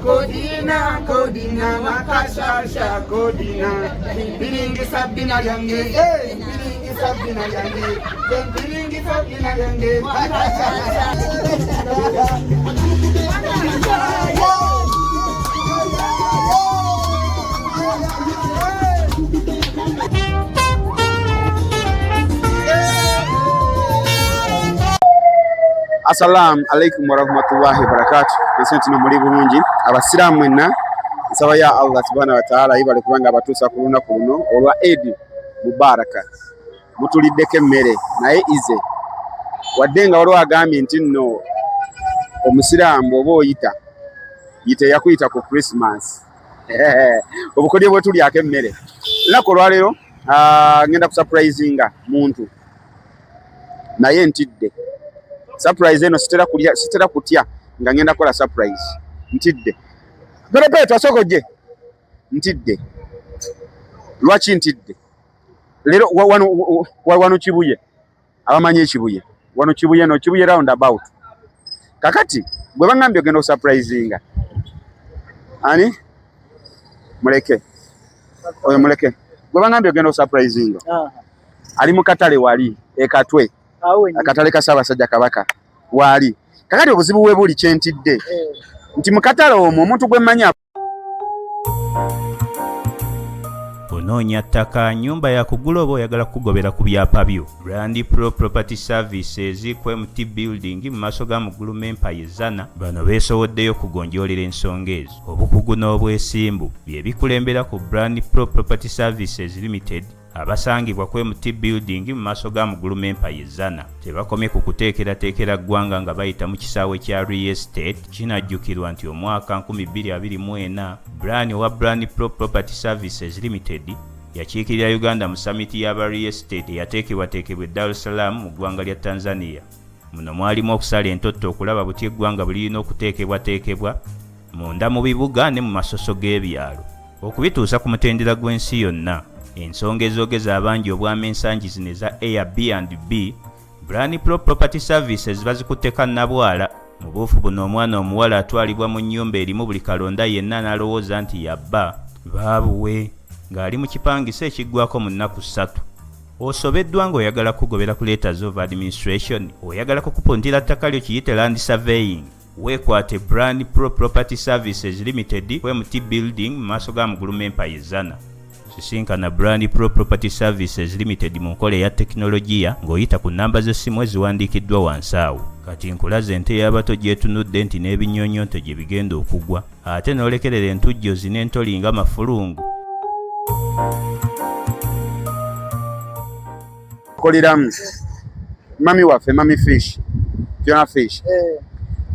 Kodina, makashasha kodina, bilingi sabina yange, bilingi sabina yange, bilingi sabina yange, Assalamu alaikum warahmatullahi wabarakatuh. Nsenti muri bulungi abasiramu mwenna nsaba ya Allah subhanahu wa ta'ala ibale kubanga abatuusa ku lunaku luno olwa Eid Mubaraka mutuliddeko emmere naye ize wadde nga waliwo agambye nti nno omusiraamu oba oyita yite yakuyita ku Christmas obukodyo bwe tulyako emmere lunaku olwaleero ngenda kusurprisinga muntu naye ntidde surprise eno sitera kutya nga ngenda kola surprise ntidde perepeto asogoje ntidde lwaki ntidde lero wano Kibuye abamanyi Kibuye wano Kibuye no Kibuye round about kakati bwe bangambye ogenda surprisinga ani muleke oyo muleke bwe bangambye ogenda surprisinga ali mu katale wali ekatwe akatale ka Ssaabasajja Kabaka wali kakati obuzibu bwe buli kyentidde nti mu katale omwo omuntu gwe manya onoonya ttaka nyumba ya kugula oba oyagala kugobera ku byapa byo Brand Pro Property Services ku MT Building mu maaso ga Muguluma Empire Zana bano beesowoddeyo kugonjoolera ensonga ezo obukugu n'obwesimbu bye bikulembera ku Brand Pro Property Services Limited abasangibwa ku MT Building mu maaso ga Muguluma Empire Zana tebakomye ku kuteekerateekera ggwanga nga bayita mu kisaawe kya real estate kinajjukirwa nti omwaka 2024 Brand wa Brand Pro Property Services Limited yakiikirira Uganda mu summit y'aba real estate eyateekebwateekebwa Dar es Salaam mu ggwanga lya Tanzania. Muno mwalimu okusala entotto okulaba buti eggwanga bulirina okuteekebwateekebwa munda mu bibuga ne mu masoso g'ebyalo okubituusa ku mutendera gw'ensi yonna. Ensonga ezogeza abangi obwama ensangi zino eza Airbnb Brand Pro Property Services bazikutte kannabwala mu buufu buno omwana omuwala atwalibwa mu nnyumba erimu buli kalonda yenna n'alowooza nti yabba baabuwe ng'ali mu kipangisa ekiggwako mu nnaku 3. Osobeddwa ng'oyagala kugobera ku letters of administration oyagala kukupuntira ttaka lyo kiyite land surveying weekwate Brand Pro Property Services Limited ku MT Building mu maaso ga Muguluma Empire Zana. Sisinkana Brand Pro Property Services Limited mu nkola eya tekinologiya ng'oyita ku nnamba z'essimu eziwandiikiddwa wansi awo. Kati nkulaze ente y'abato gyetunudde nti n'ebinyonyonto gye bigenda okugwa ate n'olekerera entujjozi n'entoli nga mafulungu. koliramu mami waffe mami fish Fiona Fish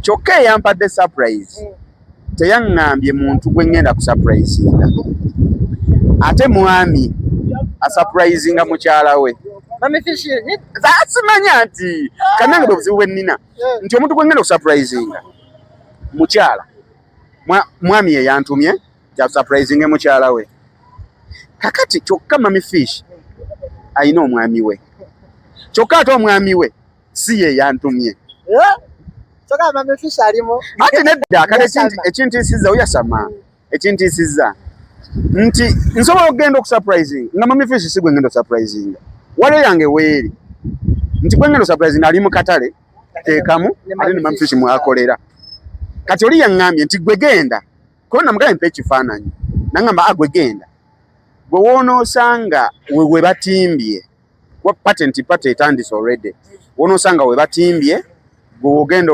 kyokka eyampadde surprise teyaŋŋambye muntu gwe ŋŋenda ku surprisinga ate mwami asurprisinga mukyala we Mami Fish simanya nti kanange obuzibu bwe nnina nti omuntu gwe ŋŋenda ku surprisinga mukyala mwami ye yantumye ja surprisinge mukyala we kakati kyokka Mami Fish ayina omwami we kyokka ate omwami we si ye yantumye Choka Mami Fish alimo ate nedda kale ekintiisizza oyasama ekintiisizza nti nsobola okugenda okusurprising nga Mami Fish si gwe ngenda osurprisinga waliwo yange weeri nti gwe ngenda osurprisinga ali mu katale teekamu ate ne Mami Fish mwakolera kati oli yaŋŋambye nti gwe genda kuba namugambye mpa ekifaananyi naŋŋamba gwe genda gwe woonoosanga we batimbye patent etandise already woonoosanga we batimbye gwe ogenda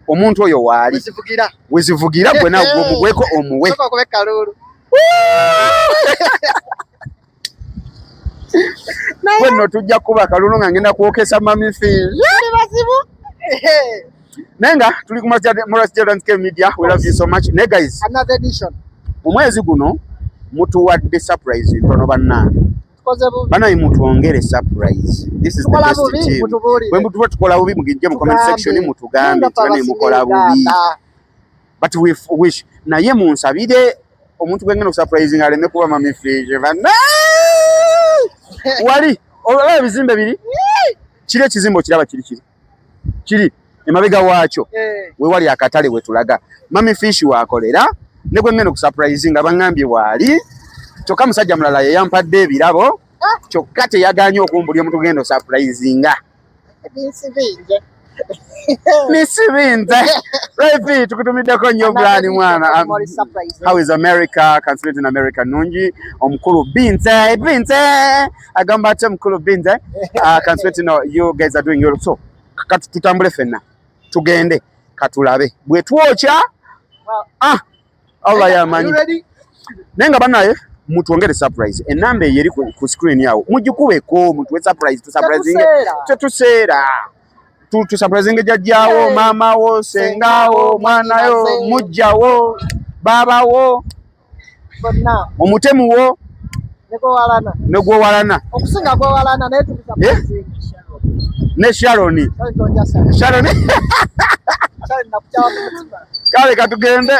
omuntu oyo waali wezivugira gwe nawe omugweko omuwe gwe nno tujja kuba kalulu nga ngenda kwokesa Mami Fish naye nga tuli ku Multichannel Media. We love you so much. Ne guys, another edition omwezi guno mutuwadde surprise ntono bannange banayi mutuongere surprise. This is the best team. Bwe mutuwa tukola bubi mugijje mu comment section mutugambe banayi mukola bubi, but we wish naye munsabire omuntu gwe ngeno surprising aleme kuba Mami Fish wali olaba ebizimbe biri kiri ekizimbo kiraba kiri kiri emabega waakyo we wali akatale we tulaga Mami Fish wakolera ne gwe ngeno ku surprise nga bangambye wali kyokka musajja mulala ye yampadde ebirabo kyokka teyaganye okumbulya omuntu gendo surprise nga nisibinze right tukutumiddeko nnyo brani mwana. How is America? Consulate in America nungi omukulu Binze agamba ate omukulu Binze consulate you guys are doing your so kati tutambule fenna tugende katulabe bwe twokya Allah yamanyi nenga banaye mutuongere surprise enamba yeri ku screen yawo mujikubeko mutuwe surprise tu surprising tetuseera tu surprising jajjawo mama wo sengawo mwana yo mujjawo baba wo bonna omutemu wo nego walana okusinga gwo walana naye tukusurprise ne Sharon kale katugende.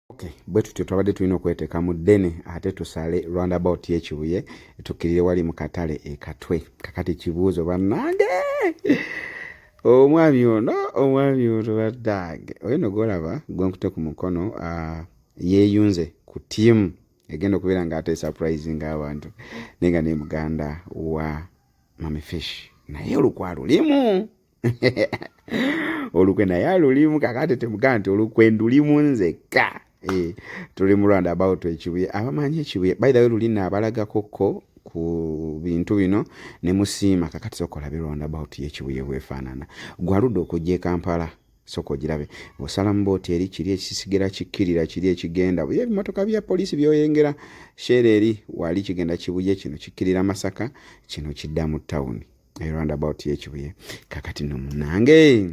Okay, bwe tutyo twabadde tulina okweteeka mu ddene ate tusale roundabout y'Ekibuye tukirire wali mu katale ekatwe kakati kibuuzo bannange omwami ono baddaage oyino golaba gwenkute ku mukono yeeyunze ku tiimu egenda okubeera ng'ate surprising abantu nenga ne muganda wa Mami Fish naye olukwa lulimu olukwe naye alulimu kakati temugamba nti olukwe ndulimu nzekka. Tuli mu roundabout Ekibuye abamanyi Ekibuye by the way lulina abalagakoko ku bintu bino ne musiima kakati sokola bi roundabout y'Ekibuye bwefaanana gwaludde okujja e Kampala soko girabe osala mbooti eri kiri ekisigira kikkirira kiri ekigenda bye ebimotoka bya poliisi byoyengera shereri wali kigenda Kibuye kino kikkirira Masaka kino kidda mu town e roundabout y'Ekibuye kakati no munange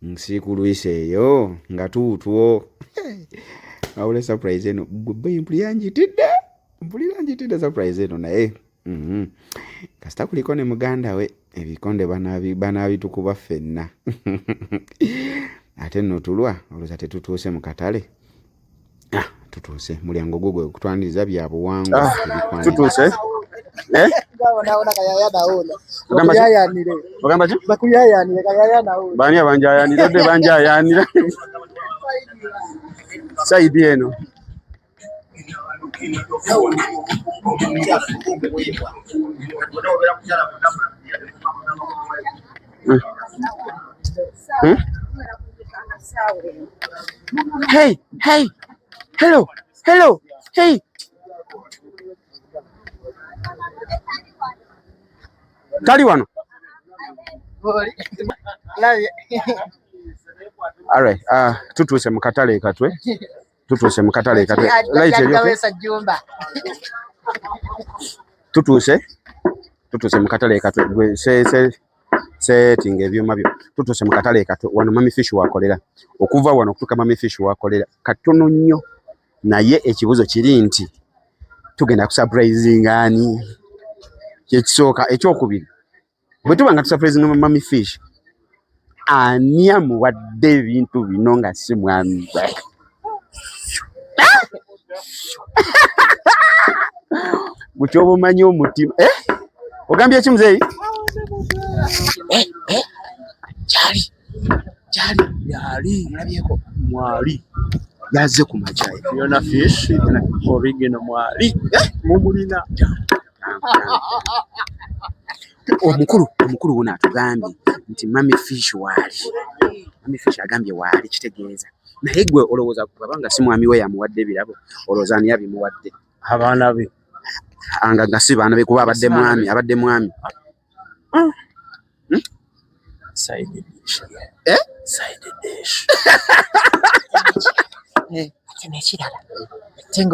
nsikulwiseeyo nga tuutwo awule surprise eno gwe mpulira surprise eno naye kasita kuliko ne muganda we ebikonde banabitukuba ffenna ate nno tulwa olwoza tetutuuse mu katale tutuuse mulyango gugwe okutwaniriza bya buwangwa tutuuse bani abanjayanira saidi eno Hey, hello, hey. Tali wano. All right, tutuse mu katale ekatwe. Right tutuse mu katale ekatwe gwe setting ebyuma byo tutuse mu katale ekatwe wano Mami Fish wakolera okuva wano kutuka Mami Fish wakolera katono nnyo naye ekibuzo kiri nti tugenda ku surprising ani kyekisooka ekyokubiri bwe tuba nga tu surprising Mami Fish ani amuwadde ebintu bino nga si mwami Buchobo manyi omutima ogambye ki muzeeyi yali mulabyeko mwali yaze ku majayi Fiona Fish original mwali mumulina omukulu wona atugambye nti Mami Fish agambye wali kitegeeza naye gwe olowooza kubanga si mwami we yamuwadde ebirabo olowooza ani yabimuwadde abaana be nga si baana be kuba abadde mwami side dish nekirala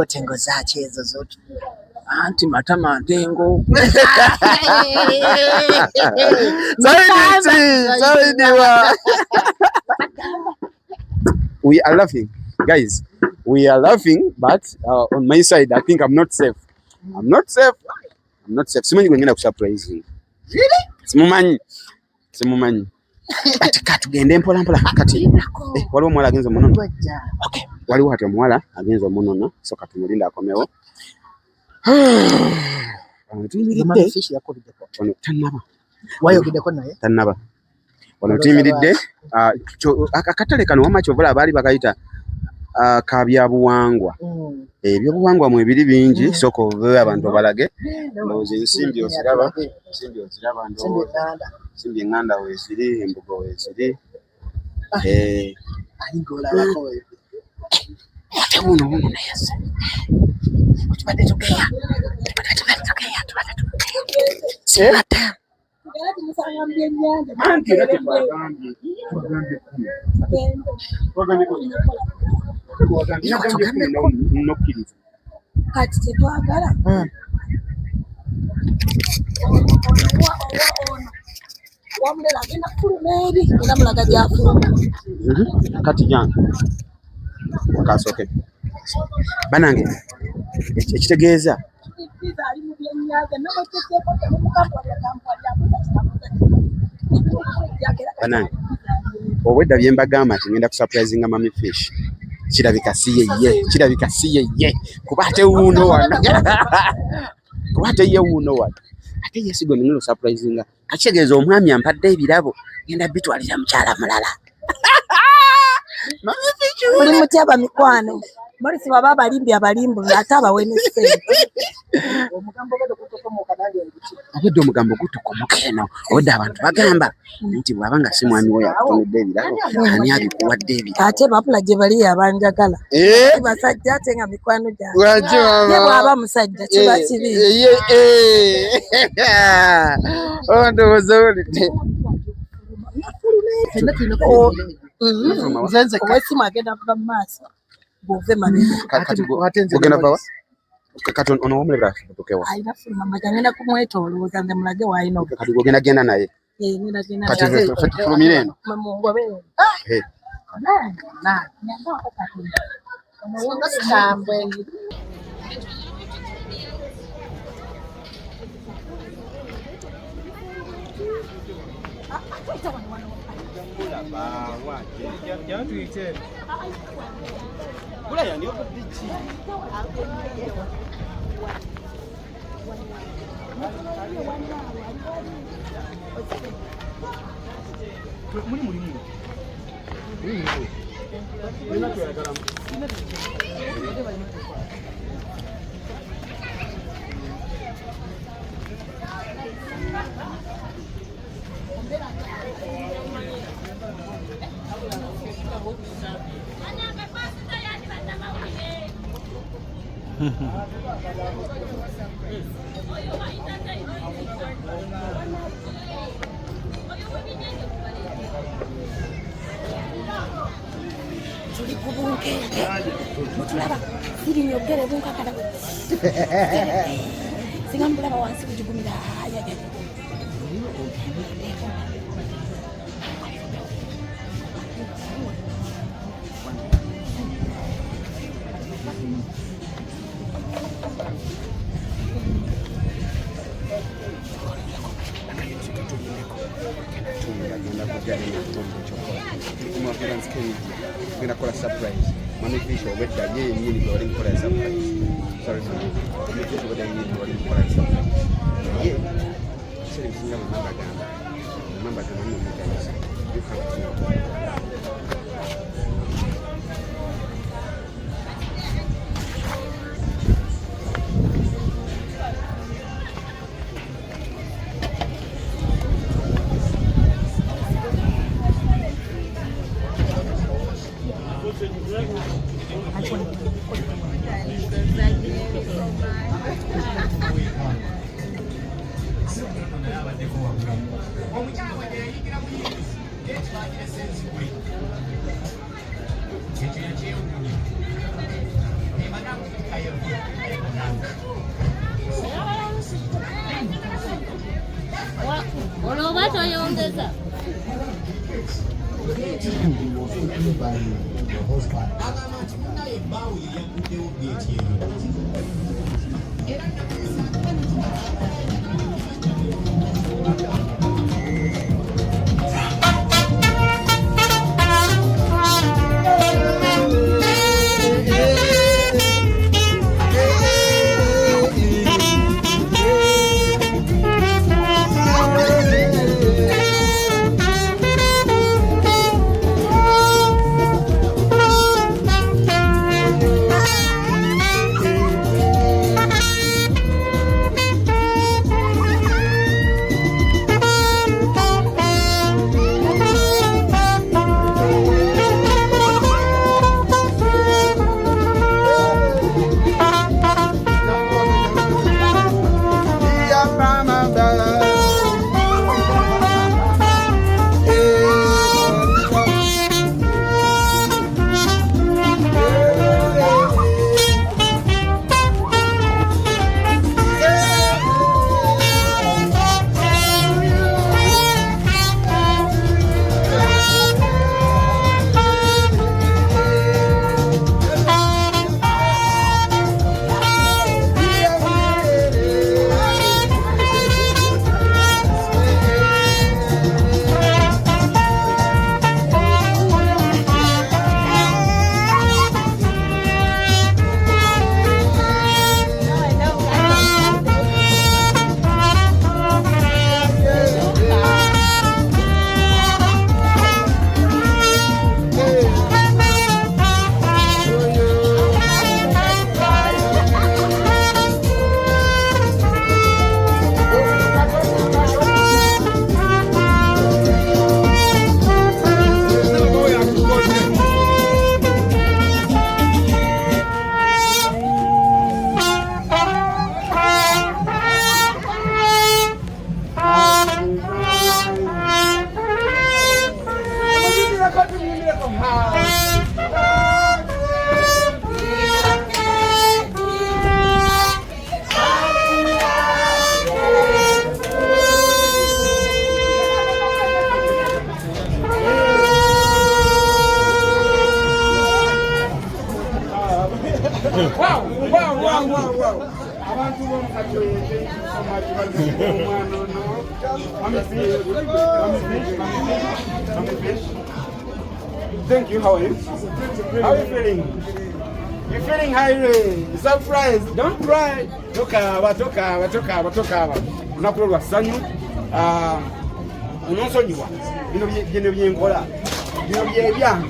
tengo zaki ezo zote anti matama ntengo We are laughing, guys. We are laughing, but on my side, I think I'm not safe. Simanyi gwengenda ku surprise. Really? Simumanyi. Kati gende mpola kati. Waliwo mwala agenza munono. Okay. Waliwo hati mwala agenza munono. So kati mulinda akomewo. Mami Fish yakobiddeko. Tannaba. Wayogeddeko naye? Tannaba. wano tuyimiridde akatale kano wama kyovula baali bakayita ka byabuwangwa. Ebyobuwangwa mwe biri bingi, sooka ove abantu balage. Ndowooza ensimbi oziraba, ensimbi eŋŋanda weeziri, embugo weeziri. Ate buno naye tubadde tugeya kati tetwagala wamulera agenda kufuluma eri era mulaga gyafuluma kati jange kasooke banange ekitegeeza ali mu byenyaga nabateteeko banange obwedda bye mbagamba nti ngenda kusurprisinga mami fish kirabika si yeye kuba ate wuuno wano kuba ate ye wuuno wano ate yesigo ningenda kusurprisinga kakitegeeza omwami ampadde ebirabo ngenda bitwalira mukyala mulala. Mami fish oli mutyaba mikwano Morris baba abalimbi ate abawe n'essente. Obwedda omugambo gutukomoka eno obwedda abantu bagamba nti bw'aba nga si mwami we yakutumidde ebirabo ani abikuwadde ebirabo. Ate bapula gye bali abanjagala basajja ate nga mikwano gyange ye bw'aba musajja kiba kibi. Ondowooza olidde owesimu agenda kuva mu maaso bw'ove ogenda bawa kati ono womulebera tukewa ayina fuluma maja ngenda kumwetoolooza nze mulage w'alina kati ogenda genda naye kati tulumire eno tuli ku bunkeeke mutulaba sirinyogere bunkakala singa mubulaba wansi bugigumira gonna call a surprise. Mami fish obedda ye yennyini gwe wali nkola surprise. Sorry mami. Mami fish obedda yennyini gwe wali nkola surprise. Ye kiseera ekisinga bwe mbagamba. Mbagamba n'omugayisa. You have to know. Thank you. How are you? How are you feeling? You feeling highly surprised? Don't cry. Toka. Unakulwa sanyu. Unosonyiwa. Bino byenkola. Bino byebyange.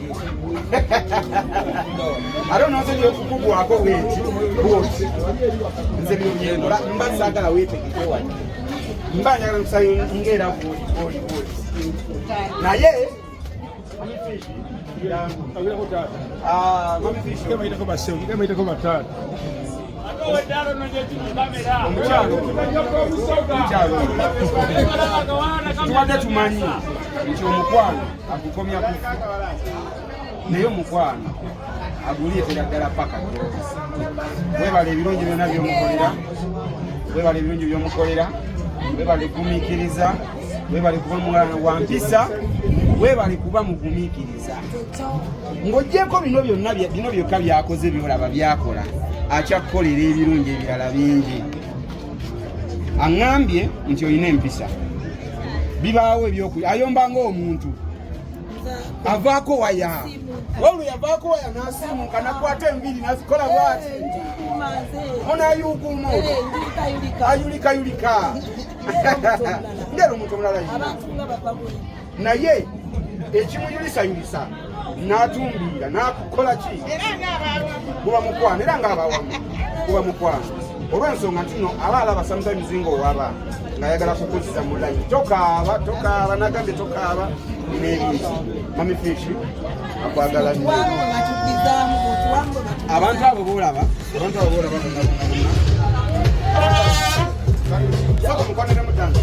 I don't know if you're going to go with it. Mbasagala wetegekewa. Mbanya nsayo ngera buli. Naye mami fish kama itako baseo kama itako matatu. Tuwade tumanyi nti omukwano akukomya kufa. Naye omukwano aguliye teyaddala paka. Webale ebirungi byonna by'omukolera. Webale ebirungi by'omukolera. Webale kugumiikiriza. Webale kuba mwana wa mpisa. Webale kuba mugumiikiriza. Ng'oggyeko bino byonna bino byokka byakoze byolaba byakola. Akyakukolera ebirungi ebirala bingi. Aŋŋambye nti olina empisa. Bibaawo ebyokulya. Ayomba ng'omuntu. Avaako waya. Wabula yavaako waya n'asiimuka nakwata enviiri n'azikola bw'ati. Onayuukuuma ayulika. Ngera omuntu omulala naye ekimuyulisayulisa n'atumbiira n'akukola ki? Kuba mukwano era ng'abawamu kuba mukwano. Olw'ensonga nti no abalaba sometimes ng'owaba ng'ayagala kukuziza mu layini. Tokaaba nagambye tokaaba n'ebintu. Mami Fish akwagala nnyo. Abantu abo boolaba soko mukwanire mutanda.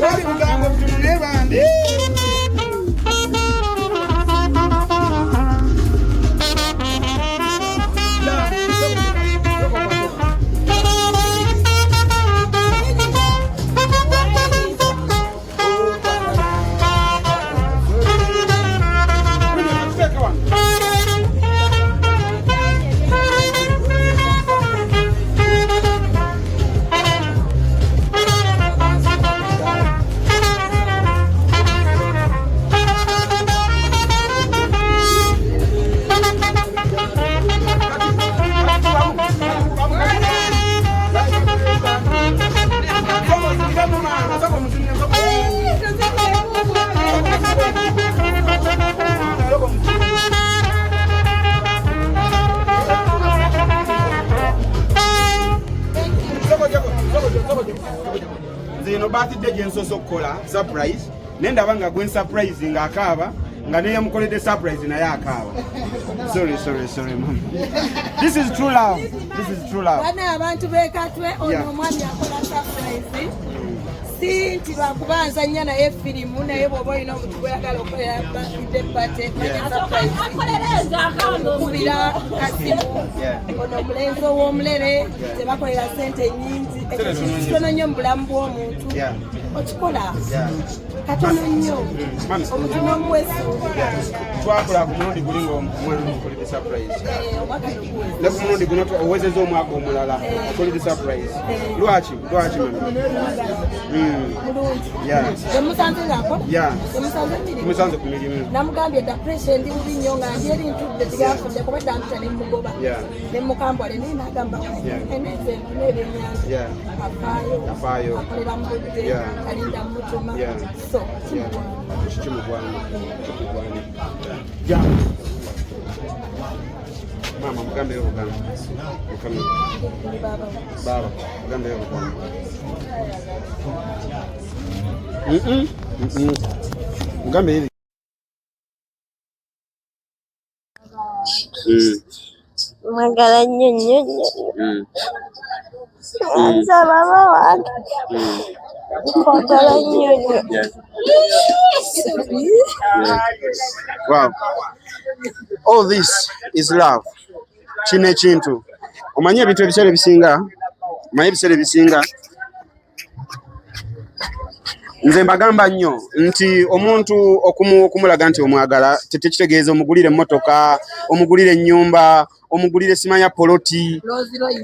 Wali bugambo butunule bandi. Zino birthday gyensoso kukola surprise nenda banga gwen surprise ng'akaaba nga ne yamukoledde surprise naye akaaba. Sorry mama. This is true love. Bana abantu bekatwe ono omwami akola surprise. Si nti bakubanza nnya naye firimu naye bw'oba olina omuntu gweyagala okolera birthday party kubira kasimu ono omulenzi ow'omulere tebakolera ssente nnyingi ekyo kitono nnyo mu bulamu bw'omuntu okikola katono nnyo omuntu n'omuwesuubi twakola ku mulundi guli ng'omwana omukolere surprise ne ku mulundi guno owezeza omwaka omulala okolere surprise. Lwaki mulungi temusanze ng'akola temusanze ku mirimu. Namugambye dda pressure ndi bubi nnyo nga ndi erintudde tibyafudde kuba ddampita ne mugoba ne mukambwale naye n'agamba eneze n'ebyennyanja afaayo akolera mu budde alinda mu mutuma so kimugwana. Mama mugambeyo bugambo baba mugambeyo bugambo mugambe hivi magala nnyo nza baba wange nkwagala nnyo. Wow, all this is love. Kino ekintu omanye ebintu ebiseera ebisinga nze mbagamba nnyo nti omuntu okumulaga nti omwagala tekitegeeza omugulire emmotoka, omugulire ennyumba, omugulire sima ya poloti,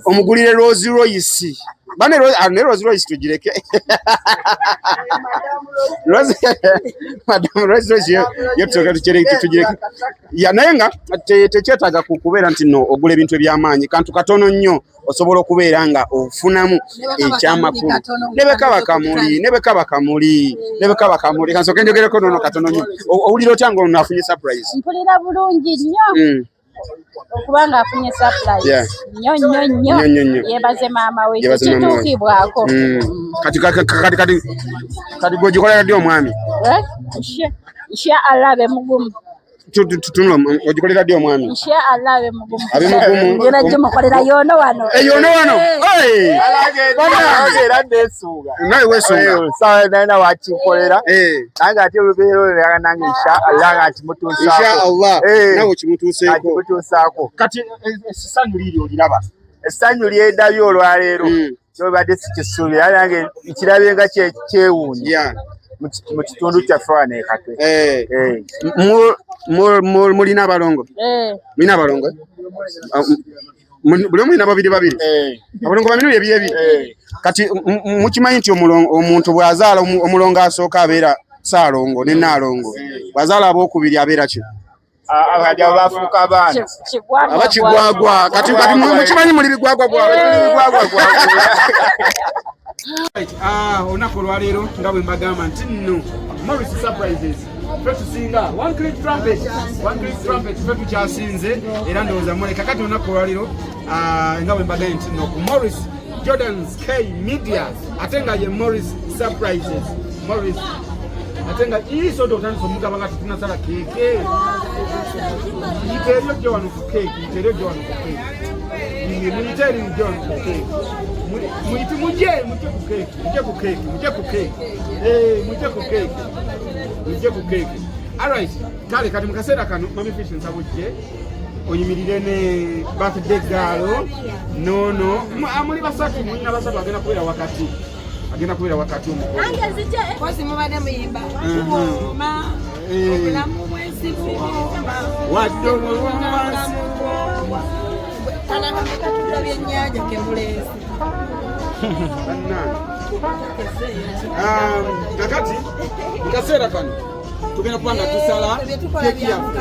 omugulire Rolls Royce. Bane Rolls Royce tugireke. Madam Rolls Royce yo tugireke. Ya naye nga tekyetaaga kubeera nti no ogula ebintu eby'amaanyi, kantu katono nnyo osobola okubeera nga ofunamu ekyamakulu. Nebeka bakamuli kansoke njogereko nono katono nnyo. Owulira otya nga onafunye surprise? Mpulira bulungi nnyo. Okubanga afunye surprise nnyo. Yebaze maama we kituukibwako. Kati gwegikolera ddi omwami? Nsha alabe mugumu. Tutunula ogikolera ddi omwami? Nsha alabe mugumu. Abe mugumu. Yona gye mukolera yono wano. Yono wano. Era ndeesuuga. Nawe weesuuga. Sawa naina wakikolera. Nange ate olubeero nange inshallah nga kimutuusaako. Inshallah. Nawe kimutuuseeko. Kimutuusaako. Kati essanyu liri oliraba. Essanyu ly'endabyo olwaleero. Kyobadde sikisuubira nange nkirabye nga kyewuunya. Mu kitundu kyaffe wano e Katwe. Mulina abalongo? Mulina abalongo? Buli omu mulina babiri. Abalongo babiri ebyebi. Kati mukimanyi nti omuntu bw'azaala omulongo asooka abeera Ssaalongo ne Nnaalongo. Bw'azaala abookubiri abeera ki? Abadde bafuuka abaana. Abakigwagwa. Kati mukimanyi muli bigwagwa gwawe. Olunaku olwaleero nga bwe mbagamba nti nno Morris surprises ffe tusinga one click trumpet ffe tukyasinze era ndowooza muleka kati olunaku olwaleero nga bwe mbagambye nti nno ku Morris Jordan's K Media ate nga ye Morris surprises Morris ate nga isoto otandisa omugamba nga tetunasala keeke yiteryo gye wano ku keeki muje ku keeki. Alright, kale kati mu kaseera kano Mami Fish nsabujje oyimirire ne birthday girl nono muli basatu mulina basatu agenda kubeera wakati omukolo. Kozi mubadde muyimba kuuma obulamu bw'ensibu wadde obulwansi byennyanja kemuleezi kakati mukaseera kano tugenda kuba nga tusala keeki yaffe.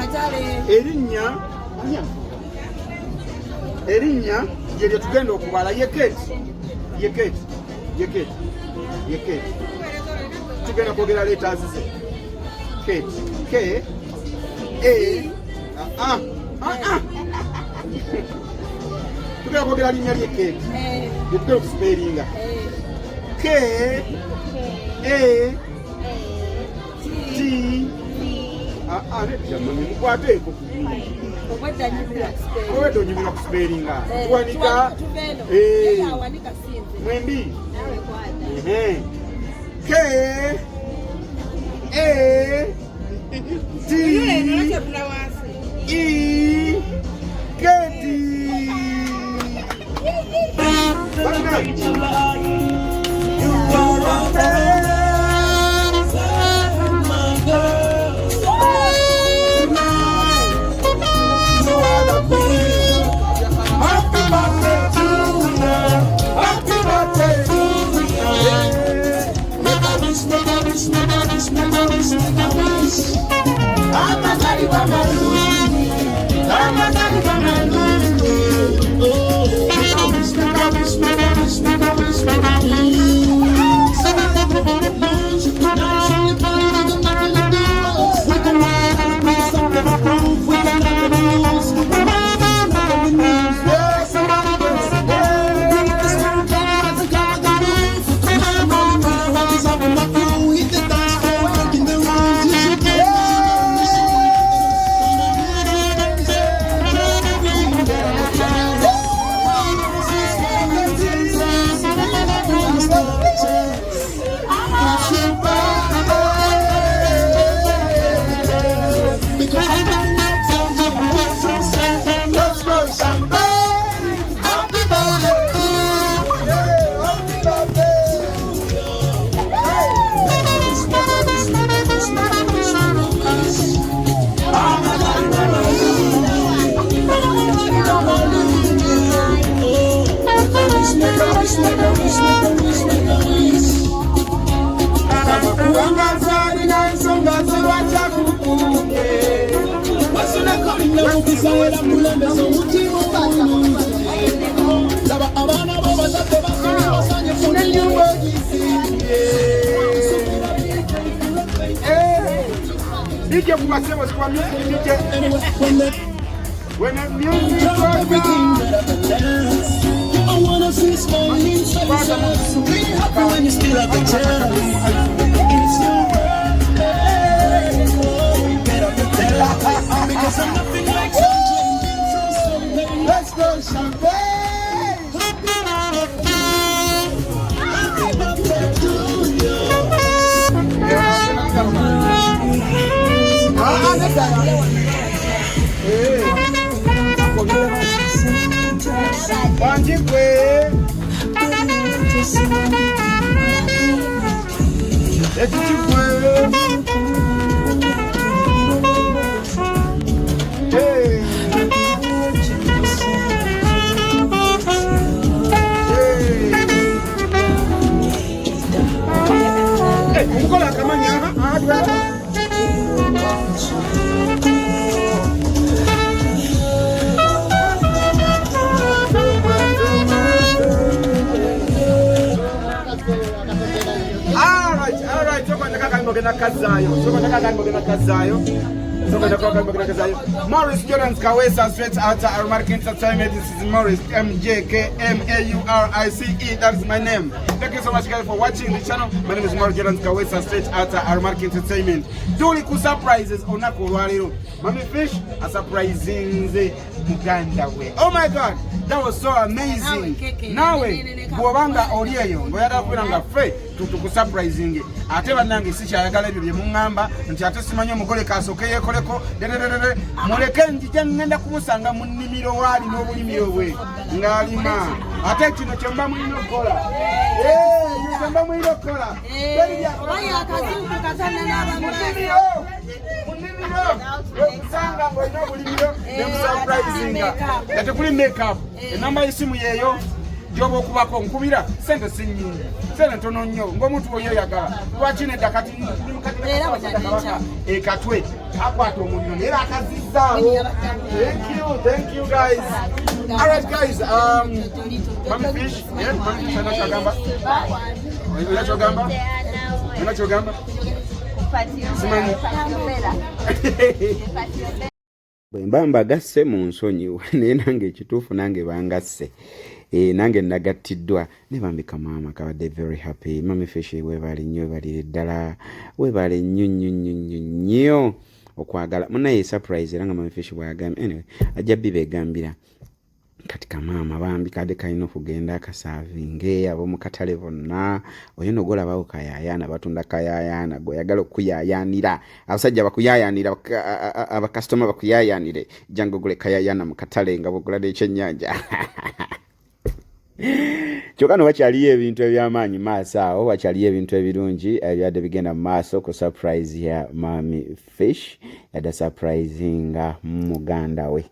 Erinnya lyeryo tugenda okubala ye Kate. Tugenda kwogera letters ze Kate K tugenda kwogera linnya lye Kate tugenda okuspellinga K A T mukwateeko obwedde onyumira kuspellinga tuwanika mwembi K A T E Kati. DJ Kumase was for music, DJ. When the music goes I wanna see smiling faces. Be happy when you still have a chance. It's your birthday. Get up and tell because I'm nothing like something. Let's go champagne. Happy birthday to you. Morris Jordan Kawesa straight out of Market Entertainment. This is Morris MJKMAURICE. That is my name. Thank you so much guys for watching the channel. My name is Morris Jordan Kawesa straight out of Market Entertainment. Tuli ku surprises onako lwaliro. Mami Fish a surprising the Muganda way. Oh my god, that was so amazing. Nawe bwobanga olieyo ngoyada kwiranga fe tuku surprising. Ate banange sicha yagala ebyo bye mungamba nti ate simanyo mugole kasoke yekoleko muleke njije ngenda kumusanga mu nnimiro wali n'obulimiro bwe ngalima ate kino kyemba mulina okukola kyemba mulina okukola akazungu kazana n'abamuliro kusanga ng'olina obulimiro nemusurprisinga ate kuli makeup enamba y'essimu yeeyo Jobo okubako nkubira sente sinyingi sente ntono nnyo ng'omuntu oyo yagala lwaki nedda kati katwe akwata omuliro era akazizaawo. Thank you guys. All right guys, Mami Fish, Mami Fish anachogamba simanyi bwe mbagasse mu nsonyi naye nange ekituufu nange bangasse nange nagatiddwa ne bambika maama kabadde very happy. Mami Fish webali nnyo webalire ddala webale nnyo okwagala munaye surprise era nga Mami Fish bwagambye anyway ajja bibegambira kati kamaama bambi kadde kalina okugenda akasavinge abo mu katale bonna oyo nogolabawo kayayaana batunda kayayaana gweoyagala okuyayaanira abasajja bakuyayaanira abakasitoma bakuyayaanire jangu ogule kayayaana mu katale nga bwogulade ekyennyanja kyokka no wakyaliyo ebintu ebyamaanyi maaso awo wakyaliyo ebintu ebirungi ebyadde bigenda mu maaso ku surprise ya Mami Fish yadda surprisinga muganda we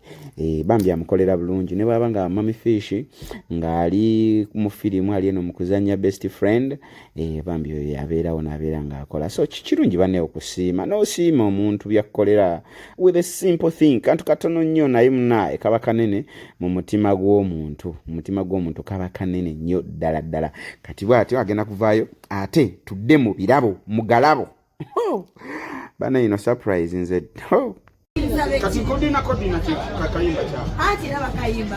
bambi amukolera bulungi ne bwaba nga Mami Fish ng'ali mu firimu ali eno mu kuzannya best friend bambi oyo yabeerawo n'abeera ng'akola so kirungi banne okusiima n'osiima omuntu byakukolera with a simple thing kantu katono nnyo naye munaye kaba kanene mu mutima gw'omuntu kaba kanene nnyo ddala kati bw'atyo agenda kuvaayo ate tudde mu birabo mugalabo bana ino surprise nze kati kodina kakayimba kya ati na bakayimba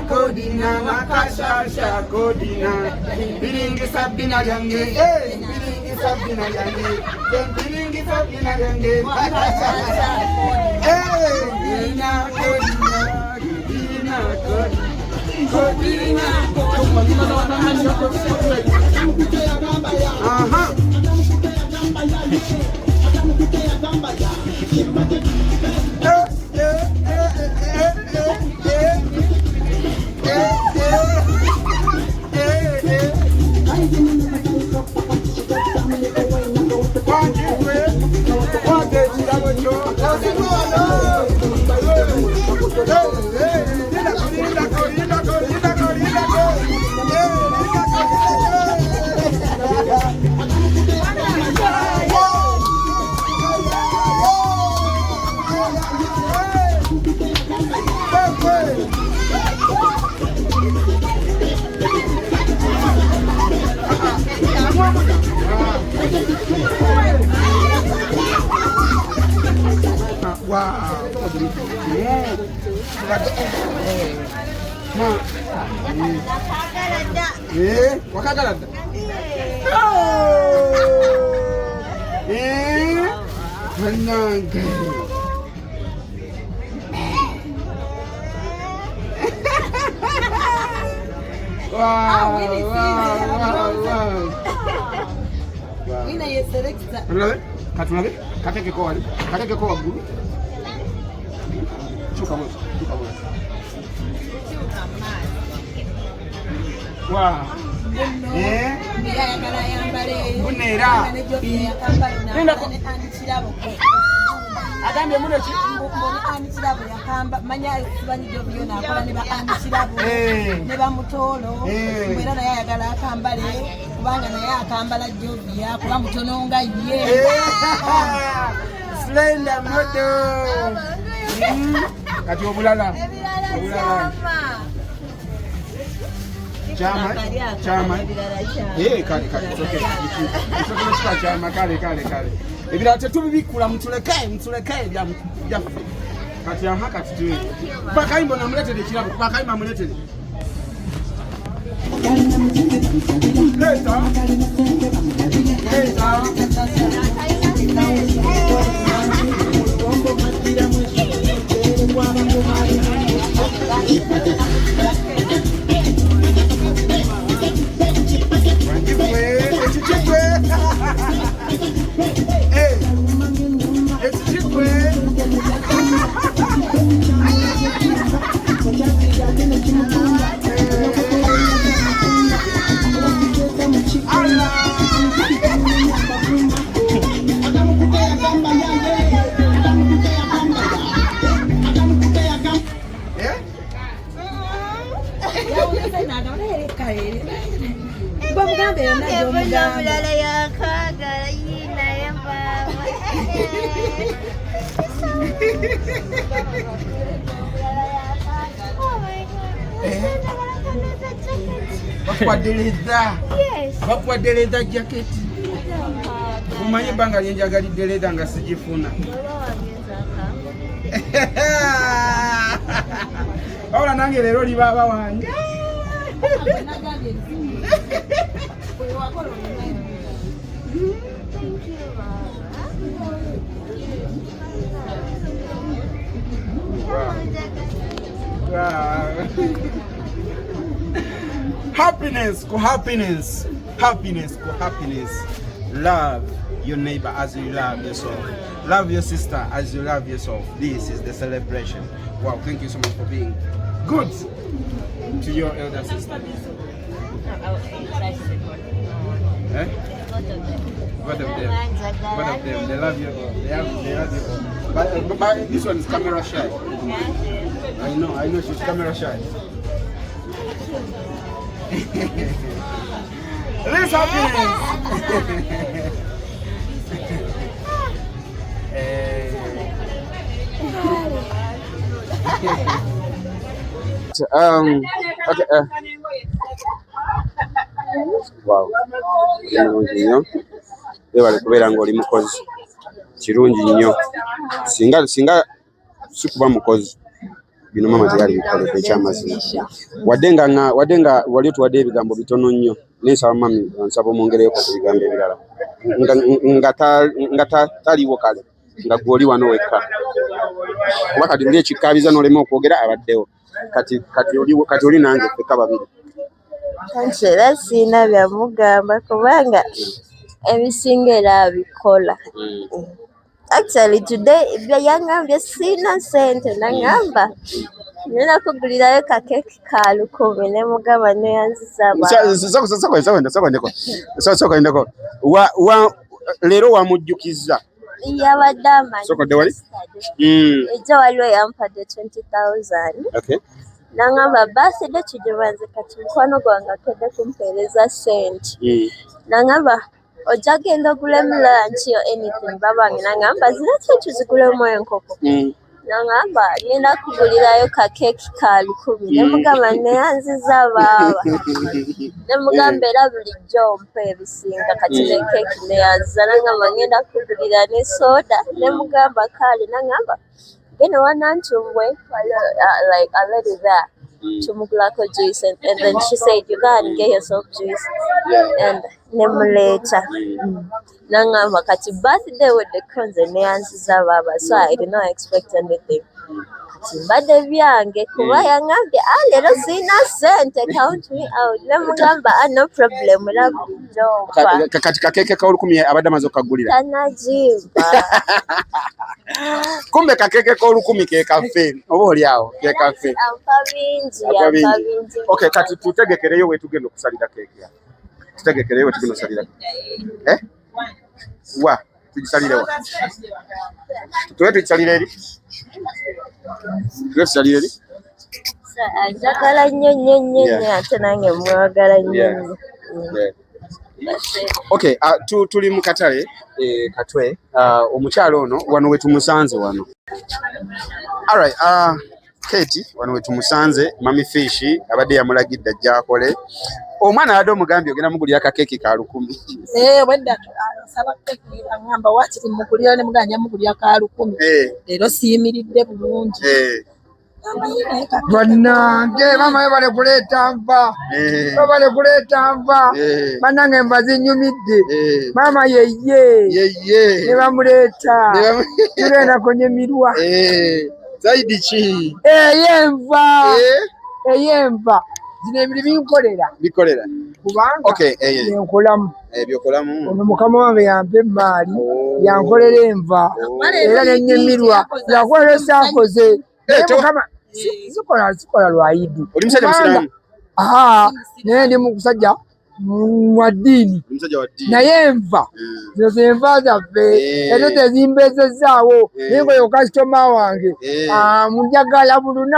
kodina makashasha kodina biringi sabina yange biringi sabina yange kodina What Wakagala dda. Bannange. Katulabe katekeko wali katekeko waggulu chuka moja bunera nenda ko agambye muno ki anikirabo yakamba manya sibanyijo byona akola ne ba anikirabo ne ba mutolo mwera naye ayagala akambale kubanga naye akambala jovia kuba mutono nga ye slender moto kati obulala chama kale okay chama kale ebira tetubikula mtulekae bya kati ya haka tuwe paka imbo na mletele kirabo paka imba mletele leta Bakwadeleza jacket. Umanyi banga lyenjagalidde leather nga sijifuna. Ola nange lero libaba wange. Happiness. Love your neighbor as you love yourself. Love your sister as you love yourself. This is the celebration. Wow, thank you so much for being good to your elder sister. Eh? What of them? They love you all. They love you all. But this one is camera shy. I know she's camera shy. Let's happiness. Okay. Wow. Ebale kubeera ng'oli mukozi kirungi nnyo singa sikuba mukozi bino mama teyali bikoledde ekyamazima wadde nga wali otuwadde ebigambo bitono nnyo nensaba mami nsaba omwongereko ku bigambo ebirala nga taliwo kale nga gwoli wano wekka kuba kati luli ekikaabiza n'olema okwogera abaddewo kati oli nange ffekka babiri Anti era siina byamugamba kubanga ebisinga era abikola. Actually today yangambye siina ssente nangamba nina kugulirayo kakeki ka 10 ne mugamba neyanziza sokwendeko leero wamujjukiza yabadde amanyi sokodde wali ejja waliwo yampadde 20,000 okay nangamba birthday kijibanze kati mukwano gwange akedde kumpeereza ssente nangamba ojja genda ogulemu lunch or anything babange nangamba zireke tuzigulemu enkoko nangamba ngenda kugulirayo ka keeki ka 100 ne mugamba neyanziza baaba ne mugamba era bulijjo mpa ebisinga kati ne keeki neyanziza nangamba ngenda kugulira ne soda ne mugamba kale nangamba genda wanantumbwe like a lady there tumugulako juice and then she said you go and get yourself juice and nemuleta nangamba kati birthday with the conze neyanziza baba so I did not expect anything mbadde byange kuba yangambye leero sina sente count me out nemugamba no problem era bulijjo kati kakeke ka 10 abadde amaze okagulira tanajimba kumbe kakeke ka 10 ke kafe oba oli awo ke kafe bingi okay kati tutegekereyo we tugenda okusalira keke tutegekereyo we tugenda okusalira wa tugisalire wa tugisalire eri njagala nnyo ate nange mwagala nnyo. Okay, tuli mu katale Katwe omukyalo ono wano we tumusanze wano. Alright, Kate wano we tumusanze Mami Fish abadde yamulagidde ajja akole. Omwana addo mugambi ogenda mugulira ka keeki ka 10. Wedda saba keeki angamba wakiri mugulira ne muganja mugulira ka 10. Leero siyimiridde bulungi. Bannange mama bale kuleeta nva. Bale kuleeta nva. Bannange mbazi nyumidde. Mama yeye. Ne bamuleeta. Tugenda kunyemirwa. Zaidi ki? Eyemva. Zino emirimu bikolera. Kubanga okay, nkolamu. Byokolamu. Ono mukama wange yampa emmaali, yankolera enva. Era nenyemirwa. Yakolera saakoze. Mukama zikola lwayidu. Oli musajja musiramu? Naye ndi musajja wa ddiini. Naye enva zino enva zaffe ezo tezimbezezaawo naye ngoyo kasitoma wange munjagala buli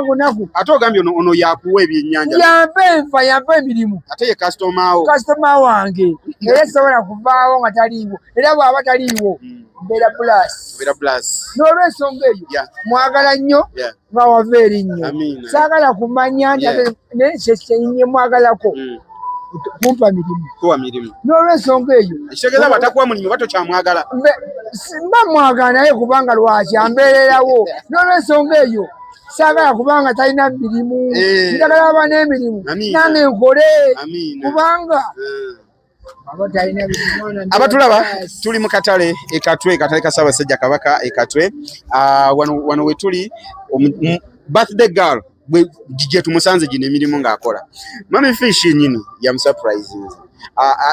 lunaku. Ate ogambye ono yakuwa ebyennyanja? Yampa enva yampa emirimu. Ate ye kasitoma wange era sobola kuvaawo nga taliiwo era bw'aba taliiwo mbeera plus. N'olw'ensonga eyo mwagala nnyo nga wava erinnya. Saagala kumanya naye kyekinye mwagalako kumpa mirimu. N'olw'ensonga eyo ekitegeeza batakuwa mulimu bato kyamwagala. Mba mwagala naye kubanga lwaki ambeererawo. N'olw'ensonga eyo saagala kubanga talina mirimu. Njagala aba n'emirimu nange nkole kubanga abatulaba tuli mu katale Katwe ka Ssaabasajja Kabaka Katwe. Wano we tuli birthday girl gye tumusanze gino emirimu ng'akola. Mami Fish nyini yamusurprises.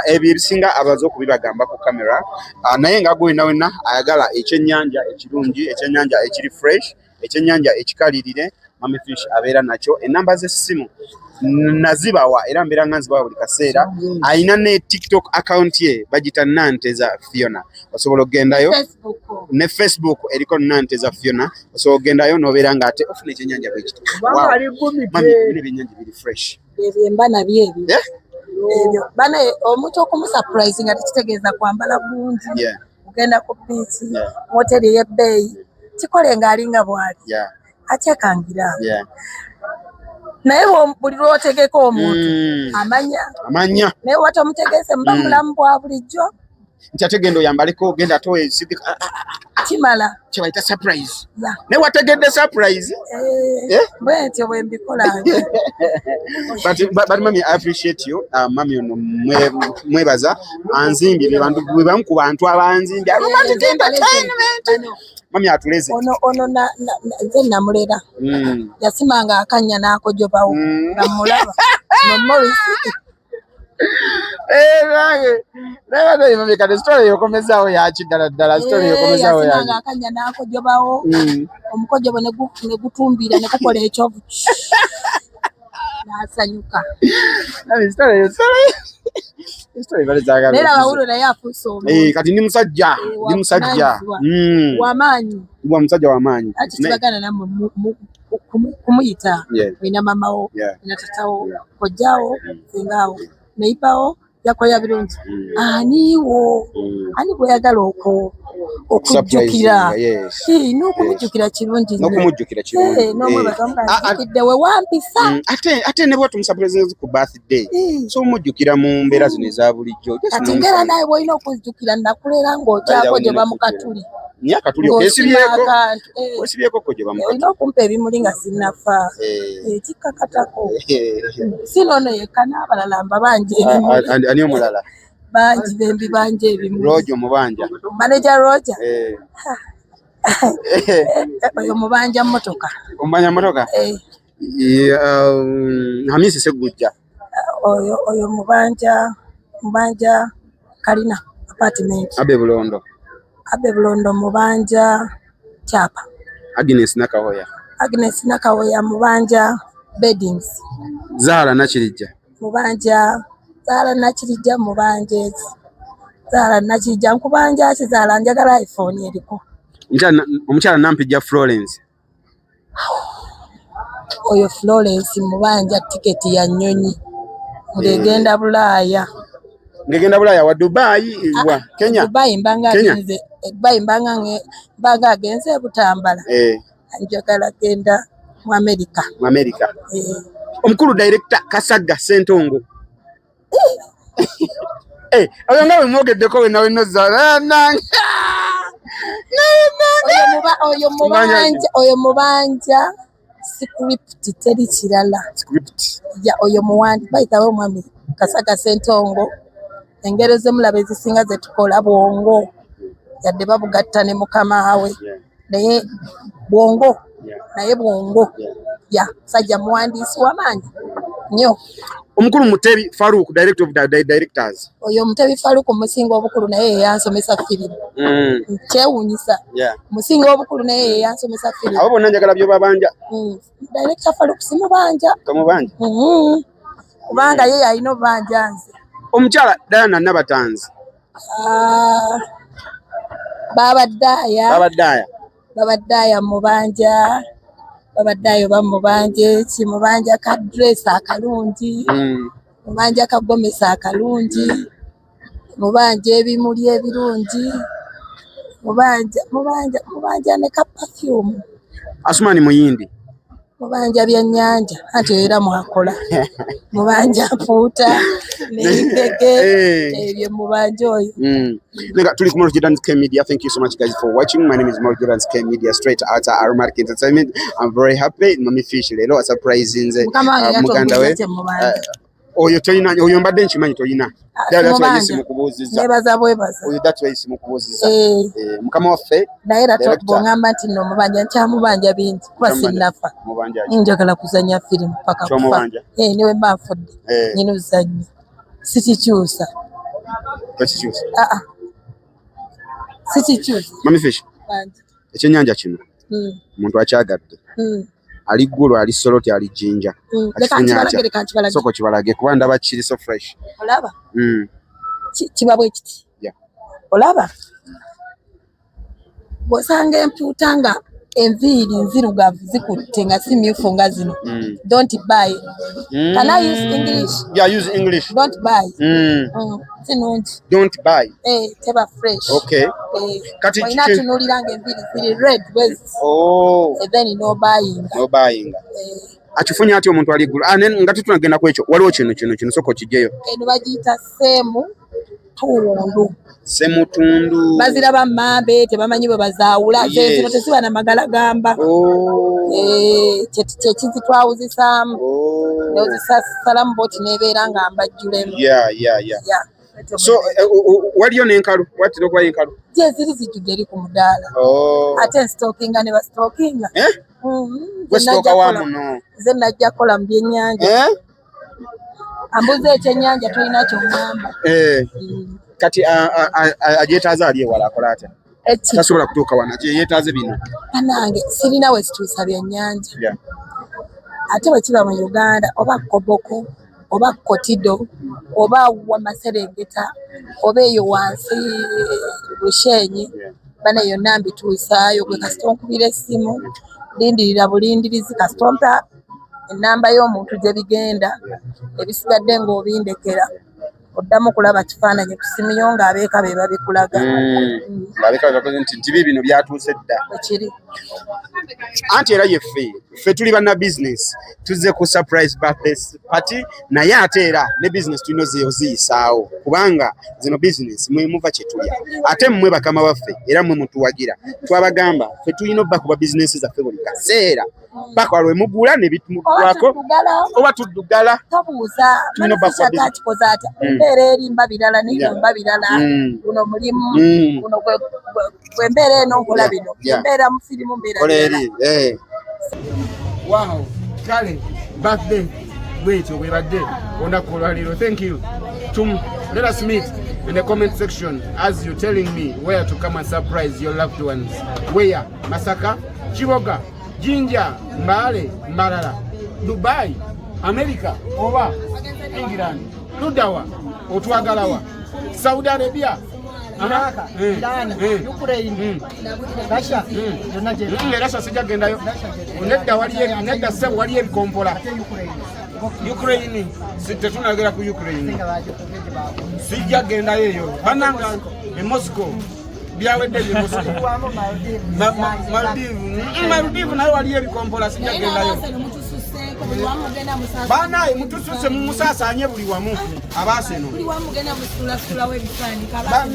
Ebyo ebisinga abaze okubibagamba ku kamera naye nga gwe wenna ayagala ekyennyanja ekirungi, ekyennyanja ekiri fresh, ekyennyanja ekikalirire, Mami Fish abeera nakyo. Enamba z'essimu nazibawa era mbeera nga nzibawa buli kaseera. Ayina ne TikTok account ye bagita Nanteza Fiona. Osobola okugendayo ne Facebook eriko Nanteza Fiona. Osobola okugendayo n'obeera nga ate ofuna ekyennyanja bwe kiti. Mami ebyennyanja biri fresh. Ebyemba nabyo ebyo. Ebyo bana omuntu okumusurprise nga tekitegeeza kwambala bulungi. Ogenda ku beach, hoteli y'ebbeeyi. Kikole ng'alinga bw'ali. Atekangira. Naye buli lw'otegeka omuntu amanya. Naye watamutegeese mba mulamu bwa bulijjo. Nti ate genda oyambaleko genda atowe sidika kimala kye bayita surprise. Naye wategedde surprise? Bwentyo bwe mbikola. But mami, I appreciate you. Mami ono mwebaza anzimbye bwe bamu ku bantu abanzimbye. Mami atuleze. Ono nze namulera. Yasimanga akanya n'akojobawo. Namulaba. Nomorisi. Naye mami kati story yokomezaawo yakiddala story yokomezaawo yakiddala. Yasimanga akanya n'akojobawo. Omukojobo ne gutumbira ne kukola ekyovu. Nasanyuka. Nabi story bale zaagala. Nera bawulo naye afuuse omuntu. Kati ndi musajja. Wamaanyi. Wa musajja wamaanyi. Ati kibagana namwe kumuyita. Wina mamawo, wina tatawo, kojjawo, sengawo, neipawo, yakoya birungi aniwo ani bweyagala okujjukira n'okumujjukira kirungi n'omwebazamukaidde we wampisa ate ne bwatumusapulaizinga ku birthday so omujjukira mu mbeera zino eza bulijjo kati ngera naye bwolina okujjukira nakulera ng'okyako gye bamukatuli osibyeko ko gye bamukatuli olina okumpa ebimuli nga sinnafa kikkakatako si noono yekka n'abalala mbabanji ebimuli ani omulala banji bembi banje ebimuli Rojo Mubanja manager Roger oyo mubanja motoka omubanja motoka Hamisi Segujja oyo mubanja Kalina apartment Abe Bulondo mubanja Chapa Agnes Nakawoya mubanja Beddings Zara Nachirijja mubanja Zara Nachirijja mubanje Zara Nachirijja nkubanja Zara njagala iPhone eriko omukyala Nampijja Florence oyo Florence mubanja tiketi ya Nnyonyi ngegenda Bulaaya wa Dubai wa Kenya Dubai mbanga agenze Butambala njagala genda mu America omukulu director Kasaga Sentongo oyo nga we mwogeddeko we nawe Zara oyo mubanja script teri kirala oyo muwandi bayitawo omwami Kasaga Sentongo engero zemulaba ezisinga zetukola bwongo yadde babugatta ne mukama we naye bwongo sajja muwandiisi w'amaanyi nnyo omukulu Mutebi Farouk director of the directors oyo Mutebi Farouk musinga obukulu naye yansomesa firimu kyewuunyisa musinga obukulu naye yansomesa firimu abo bonna njagala byo babanja director Farouk simubanja kubanga ye alina obubanja nze omukyala Diana Nabatanzi babaddaaya mubanja babaddayo bamubanje kimubanja ka dress akalungi mubanja kagomesa akalungi mubanje ebimuli ebirungi mubanja ne ka perfume Asumani Muyindi mubanja byennyanja ate era mwakola mubanja mpuuta n'engege ebyo mubanja oyo tuli ku Jordan's K Media. Thank you so much guys for watching. My name is Jordan's K Media, straight out of Aromatic Entertainment. I'm very happy Mami Fish lero surprising muganda we oyo toyina oyo mbadde nkimanyi toyina that's why simukubuuziza nebaza bwebaza oyo that's why simukubuuziza mukama waffe naye era bw'ongamba nti nno mubanja nkyamubanja bingi kuba sinnafa njagala kuzanya firimu paka kufa niwe mba nfudde nyina ozannya sikikyusa Mami Fish ekyennyanja kino omuntu akyagadde ali ggulu ali soloti ali jinja soko kibalage kuba ndaba kiri so fresh olaba kiba bwe kiti olaba bw'osanga empuuta nga enviiri nzirugavu zikutte nga si myufu nga zino don't buy can I use English? Use English. Don't buy sinungi don't buy teba fresh okay kati olina tunuulira nga enviiri ziri red and then no buying akifunye ati omuntu ali ggulu nga tutunagenda ku ekyo waliwo kino soko kijeyo eno bagiyita semutundu baziraba mambe tebamanyi bwe bazaawula zino teziba na magala gamba kyekizitwawuzisaamu neozisasalamu boti nebeera nga mbajjulemu so waliyo n'enkalu watira okubayo enkalu ziri zijjudde eri ku mudaala ate nsitookinga ne basitookinga wesitooka wa muno nze najja kukola mu byennyanja ambuza ekyennyanja tolina kyongamba kati ajeetaaza ali ewala akola atya tasobola kutuuka wana yeetaaze bino banange sirina we situusa byennyanja ate bwe kiba mu Uganda oba Koboko oba Kotido oba Wamaserengeta oba eyo wansi Bushenyi bana yonna mbituusaayo gwe kasita onkubira essimu lindirira bulindirizi kasita ompa ennamba y'omuntu gye bigenda ebisigadde ng'obindekera oddamu kulaba kifaananyi ku simu yo ng'abeeka be babikulaga. Ng'abeeka bakoze nti bino byatuuse dda. Ekiri. Anti era ffe tuli banna business tuzze ku surprise birthday party naye ate era ne business tulina oziyisaawo kubanga zino business mwe muva kye tulya ate mmwe bakama baffe era mmwe mutuwagira twabagamba ffe tulina obba kuba business zaffe buli kaseera paka lwe mugula ne bitumugwako oba tuddugala tabuuza kikoza atya embeera erimba birala n'eyomba birala guno mulimu guno gwembeera eno nkola bino embeera mu firimu mbeera Wow, kale birthday bwetyo bwebadde olunaku olwaleero. Thank you. Let us meet in the comment section as you're telling me where to come and surprise your loved ones. Where? Masaka, Kiboga, Jinja, Mbale, Mbarara, Dubai, America, oba England, Ludawa, Otwagalawa, Saudi Arabia, Iraka, Iran, Ukraine, Russia, Russia sijagendayo. Nedda sebo waliyo ebikompola. Ukraine tetunagera ku Ukraine. Sijagendayo eyo. Bananga e Moscow. Byawedde e Moscow. Maldives nayo waliyo ebikompola sijagendayo. Bana mutususe mu musasaanye buli wamu abaseno. Buli wamu genda musula webifani kaba.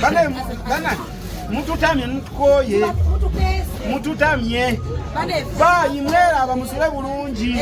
Bana mututamye ntukoye. Mututamye. Bayi mwera abamusule bulungi.